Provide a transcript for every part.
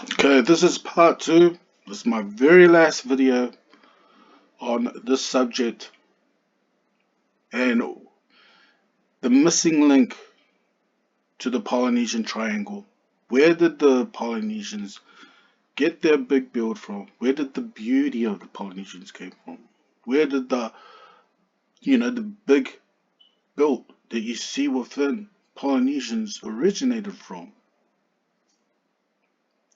Okay, this is part two. This is my very last video on this subject and the missing link to the Polynesian Triangle. Where did the Polynesians get their big build from? Where did the beauty of the Polynesians came from? Where did the big build that you see within Polynesians originated from?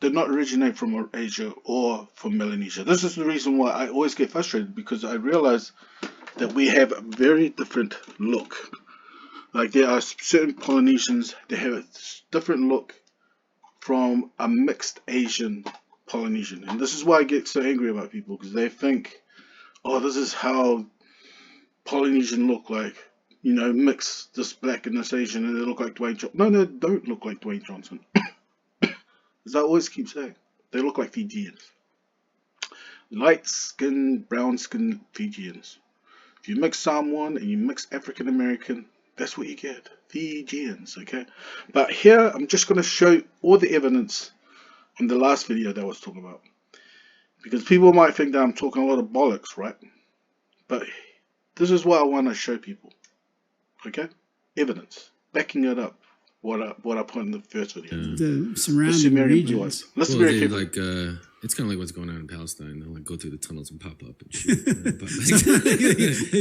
Did not originate from Asia or from Melanesia. This is the reason why I always get frustrated, because I realize that we have a very different look. Like, there are certain Polynesians that have a different look from a mixed Asian Polynesian. And this is why I get so angry about people, because they think, oh, this is how Polynesian look like. Mix this black and this Asian and they look like Dwayne Johnson. No, they don't look like Dwayne Johnson. As I always keep saying, they look like Fijians. Light skin, brown skin Fijians. If you mix Samoan and you mix African American, that's what you get. Fijians, okay? But here, I'm just going to show you all the evidence on the last video that I was talking about. Because people might think that I'm talking a lot of bollocks, right? But this is what I want to show people, okay? Evidence, backing it up. What I put in the first video. The surrounding regions. Listen very carefully. It's kind of like what's going on in Palestine. They'll go through the tunnels and pop up and shoot. They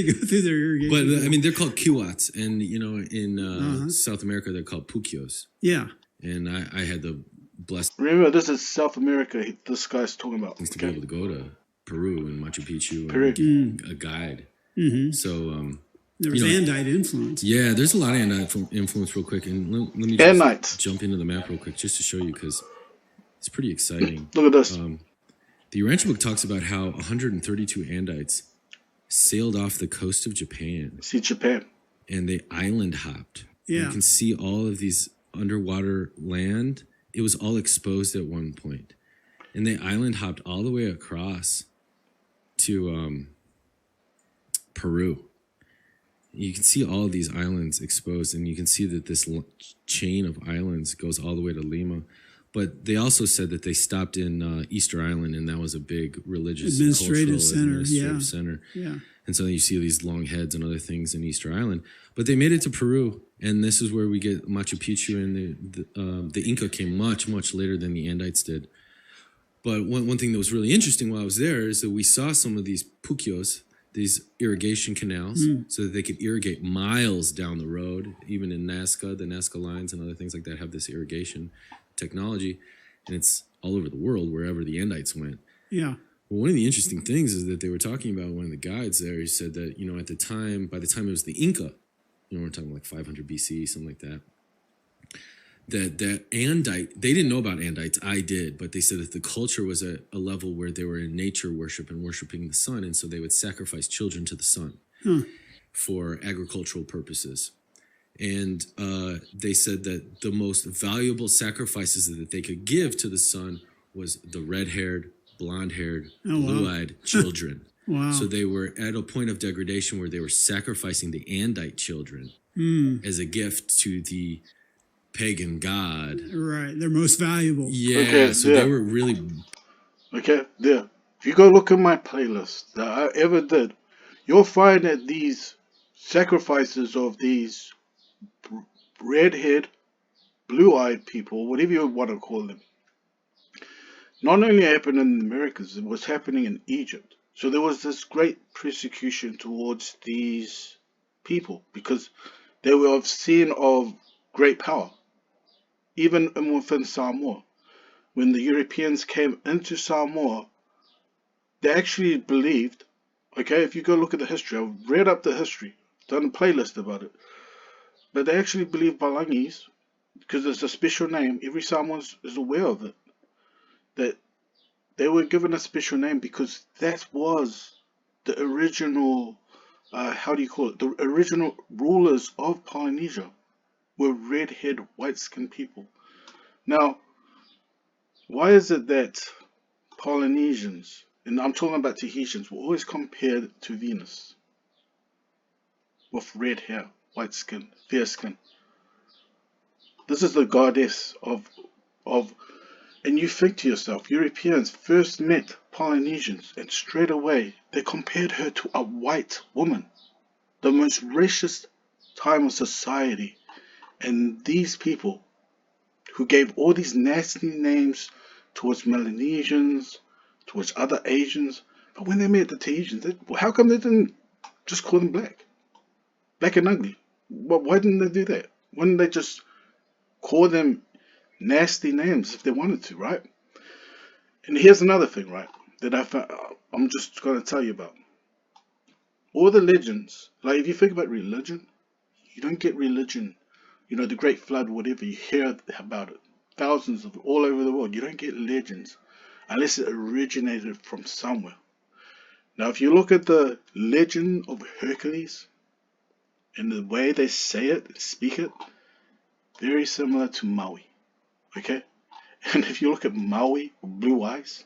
go through their irrigation. But I mean, they're called kiwats, and in South America they're called pukios. Yeah. And I had the blessing. Remember, this is South America. This guy's talking about. To be able to go to Peru and Machu Picchu and a guide. So. There was Andite influence. Yeah, there's a lot of Andite influence real quick. And let me just jump into the map real quick just to show you, because it's pretty exciting. Look at this. The Urantia book talks about how 132 Andites sailed off the coast of Japan. See Japan. And they island hopped. Yeah. You can see all of these underwater land. It was all exposed at one point. And they island hopped all the way across to Peru. You can see all of these islands exposed, and you can see that this chain of islands goes all the way to Lima. But they also said that they stopped in Easter Island, and that was a big religious, administrative center. Yeah. And so you see these long heads and other things in Easter Island. But they made it to Peru, and this is where we get Machu Picchu, and the Inca came much, much later than the Andites did. But one thing that was really interesting while I was there is that we saw some of these pukios, these irrigation canals, so that they could irrigate miles down the road. Even in Nazca, the Nazca lines and other things like that have this irrigation technology, and it's all over the world wherever the Andites went. Yeah. Well, one of the interesting things is that they were talking about, one of the guides there, he said that, at the time, by the time it was the Inca, we're talking like 500 BC, something like that, that Andite, they didn't know about Andites, I did, but they said that the culture was a level where they were in nature worship and worshiping the sun, and so they would sacrifice children to the sun for agricultural purposes. And they said that the most valuable sacrifices that they could give to the sun was the red-haired, blonde-haired, blue-eyed children. Wow. So they were at a point of degradation where they were sacrificing the Andite children as a gift to the pagan god. Right, they're most valuable. Yeah, okay, so they were really... Okay, there. If you go look at my playlist that I ever did, you'll find that these sacrifices of these red-haired, blue-eyed people, whatever you want to call them, not only happened in the Americas, it was happening in Egypt. So there was this great persecution towards these people because they were seen of great power. Even within Samoa, when the Europeans came into Samoa, they actually believed, okay, if you go look at the history, I've read up the history, done a playlist about it, but they actually believe Balangis, because it's a special name, every Samoan is aware of it, that they were given a special name because that was the original, the original rulers of Polynesia. Were red-haired, white-skinned people. Now, why is it that Polynesians, and I'm talking about Tahitians, were always compared to Venus with red hair, white skin, fair skin? This is the goddess of, and you think to yourself, Europeans first met Polynesians and straight away they compared her to a white woman, the most racist time of society. And these people who gave all these nasty names towards Melanesians, towards other Asians, but when they met the Tahitians, how come they didn't just call them black? Black and ugly. Why didn't they do that? Why didn't they just call them nasty names if they wanted to, right? And here's another thing, right, that I'm just going to tell you about. All the legends, like if you think about religion, you don't get religion, the Great Flood, whatever, you hear about it. Thousands of all over the world. You don't get legends unless it originated from somewhere. Now, if you look at the legend of Hercules and the way they say it and speak it, very similar to Maui. Okay? And if you look at Maui, blue eyes,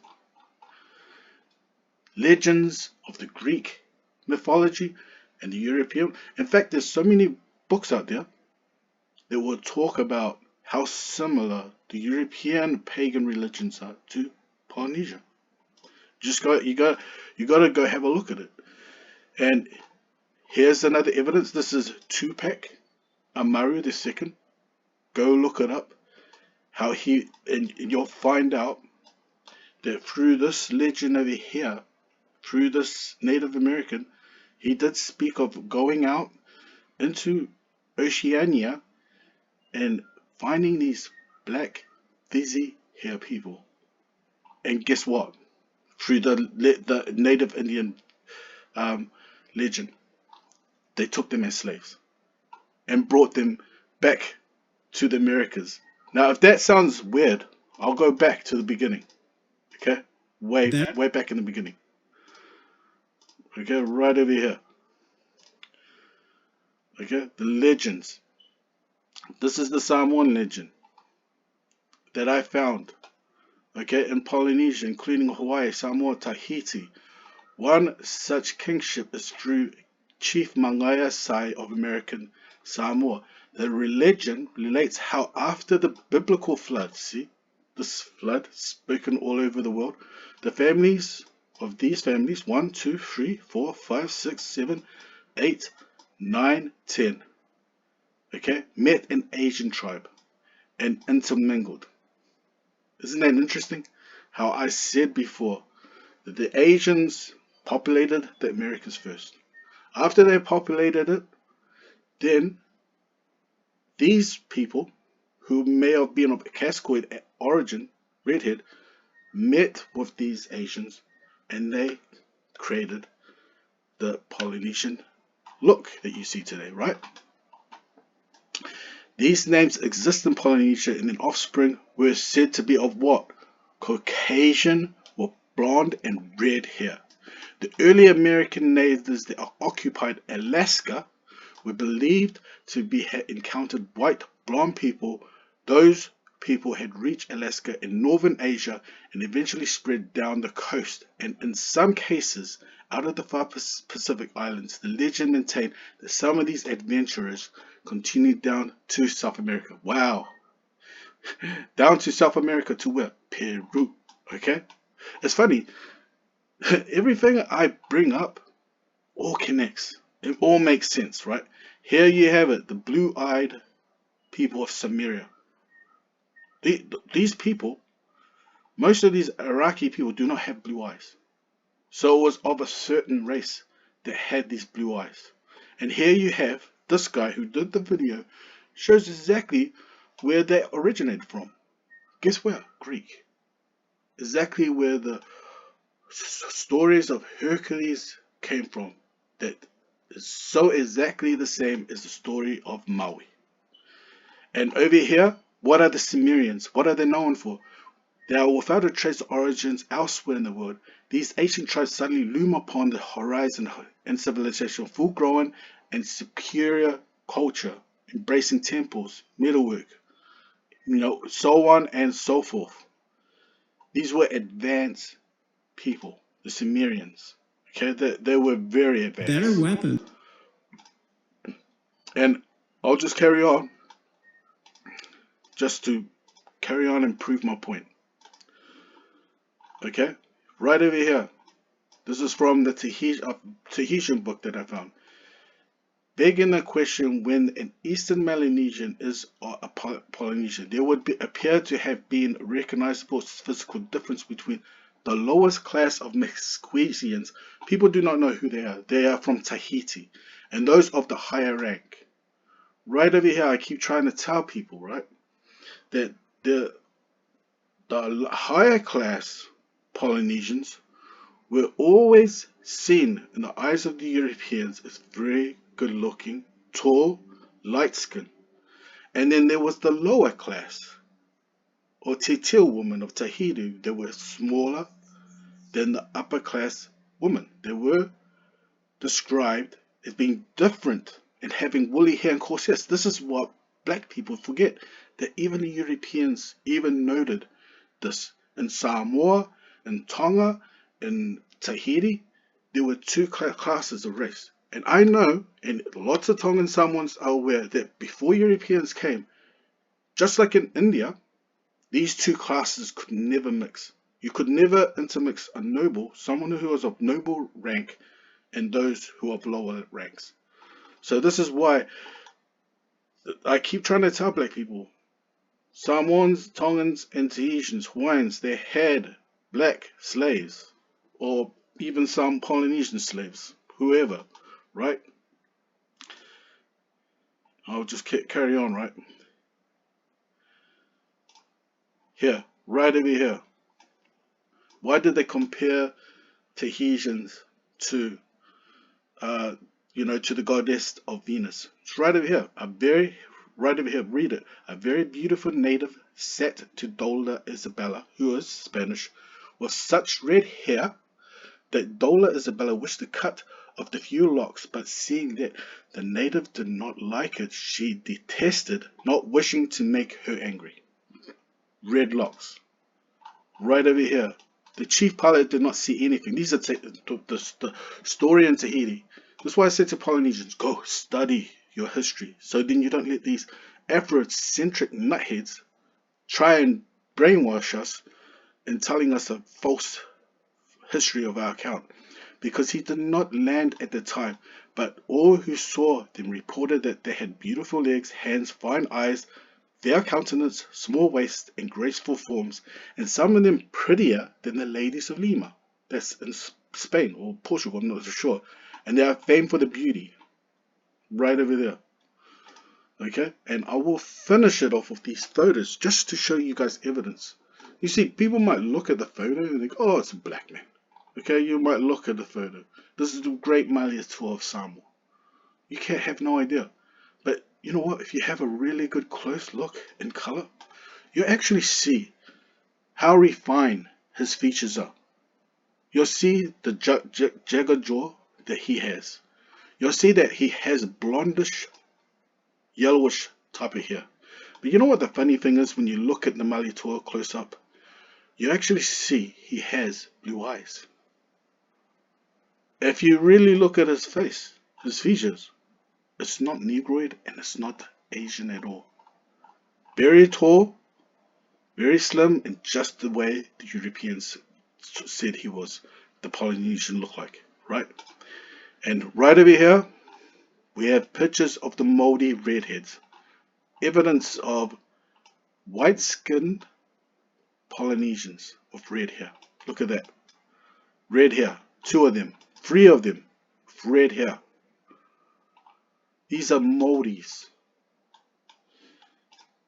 legends of the Greek mythology and the European. In fact, there's so many books out there that will talk about how similar the European pagan religions are to Polynesia. You got to go have a look at it. And here's another evidence. This is Tupac Amaru II. Go look it up. How and you'll find out that through this legend over here, through this Native American, he did speak of going out into Oceania and finding these black, fizzy hair people. And guess what? Through the Native Indian legend, they took them as slaves and brought them back to the Americas. Now, if that sounds weird, I'll go back to the beginning. Okay? Way back in the beginning. Okay, right over here. Okay, the legends. This is the Samoan legend that I found. Okay, in Polynesia, including Hawaii, Samoa, Tahiti. One such kingship is through Chief Mangaya Sai of American Samoa. The religion relates how after the biblical flood, see, this flood spoken all over the world, the families of these families, 1, 2, 3, 4, 5, 6, 7, 8, 9, 10, okay, met an Asian tribe and intermingled. Isn't that interesting? How I said before that the Asians populated the Americas first. After they populated it, then these people, who may have been of Cascoid origin, redhead, met with these Asians and they created the Polynesian look that you see today, right? These names exist in Polynesia and their offspring were said to be of what? Caucasian or blonde and red hair. The early American natives that occupied Alaska were believed to be encountered white blonde people. Those people had reached Alaska in northern Asia and eventually spread down the coast, and in some cases out of the far Pacific islands. The legend maintained that some of these adventurers continued down to South America. Wow. Down to South America to where? Peru. Okay? It's funny. Everything I bring up all connects. It all makes sense, right? Here you have it, the blue-eyed people of Samaria. These people, most of these Iraqi people do not have blue eyes. So it was of a certain race that had these blue eyes. And here you have this guy who did the video, shows exactly where they originated from. Guess where? Greek. Exactly where the stories of Hercules came from. That is so exactly the same as the story of Maui. And over here, what are the Sumerians? What are they known for? They are without a trace of origins elsewhere in the world. These ancient tribes suddenly loom upon the horizon in civilization, full-grown and superior culture, embracing temples, metalwork, so on and so forth. These were advanced people, the Sumerians. Okay, they were very advanced. Better weapon. And I'll just carry on, just to carry on and prove my point. Okay, right over here. This is from the Tahitian book that I found. Begging the question, when an Eastern Melanesian is a Polynesian, there would appear to have been a recognizable physical difference between the lowest class of Mesquisians. People do not know who they are. They are from Tahiti, and those of the higher rank. Right over here, I keep trying to tell people, right, that the higher class Polynesians were always seen in the eyes of the Europeans as very good looking, tall, light skinned. And then there was the lower class, or Titil women of Tahiti. They were smaller than the upper class women. They were described as being different and having woolly hair and coarse hair. This is what black people forget, that even the Europeans even noted this. In Samoa, in Tonga, in Tahiti, there were two classes of race. And I know, and lots of Tongan Samoans are aware, that before Europeans came, just like in India, these two classes could never mix. You could never intermix a noble, someone who was of noble rank, and those who are of lower ranks. So this is why I keep trying to tell black people, Samoans, Tongans, and Tahitians, Hawaiians, they had black slaves, or even some Polynesian slaves, whoever, right? I'll just carry on, right? Here, right over here. Why did they compare Tahitians to, to the goddess of Venus? It's right over here. Right over here, read it. A very beautiful native sat to Dola Isabella, who was Spanish, with such red hair that Dola Isabella wished to cut off the few locks, but seeing that the native did not like it, she detested, not wishing to make her angry. Red locks. Right over here. The chief pilot did not see anything. These are the story in Tahiti. That's why I said to Polynesians, go study your history, so then you don't let these Afrocentric nutheads try and brainwash us in telling us a false history of our account, because he did not land at the time, but all who saw them reported that they had beautiful legs, hands, fine eyes, fair countenance, small waist, and graceful forms, and some of them prettier than the ladies of Lima. That's in Spain or Portugal, I'm not so sure. And they are famed for the beauty. Right over there. Okay, and I will finish it off with these photos just to show you guys evidence. You see, people might look at the photo and think, oh, it's a black man. Okay, you might look at the photo. This is the great Malia tour of Samoa. You can't have no idea. But you know what? If you have a really good close look in color, you actually see how refined his features are. You'll see the jagged jaw that he has. You'll see that he has blondish, yellowish type of hair. But you know what the funny thing is, when you look at the Malietoa close up, you actually see he has blue eyes. If you really look at his face, his features, it's not Negroid and it's not Asian at all. Very tall, very slim, and just the way the Europeans said he was, the Polynesian look like, right? And right over here, we have pictures of the moldy redheads. Evidence of white-skinned Polynesians with red hair. Look at that. Red hair. 2 of them. 3 of them. Red hair. These are moldies.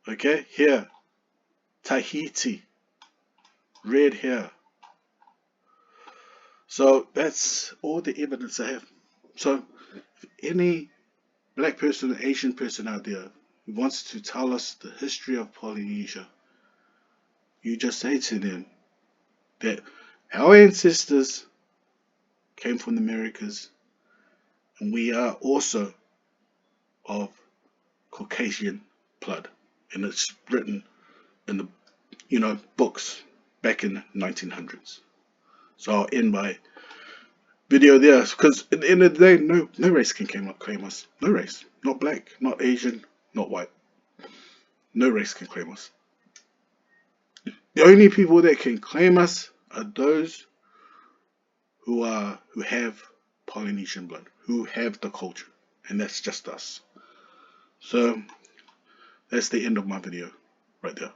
Okay, here. Tahiti. Red hair. So that's all the evidence I have. So if any black person, Asian person out there who wants to tell us the history of Polynesia, you just say to them that our ancestors came from the Americas, and we are also of Caucasian blood, and it's written in the books back in the 1900s. So I'll end my video there, because at the end of the day, no race can claim us. No race. Not black, not Asian, not white. No race can claim us. The only people that can claim us are those who have Polynesian blood, who have the culture, and that's just us. So that's the end of my video right there.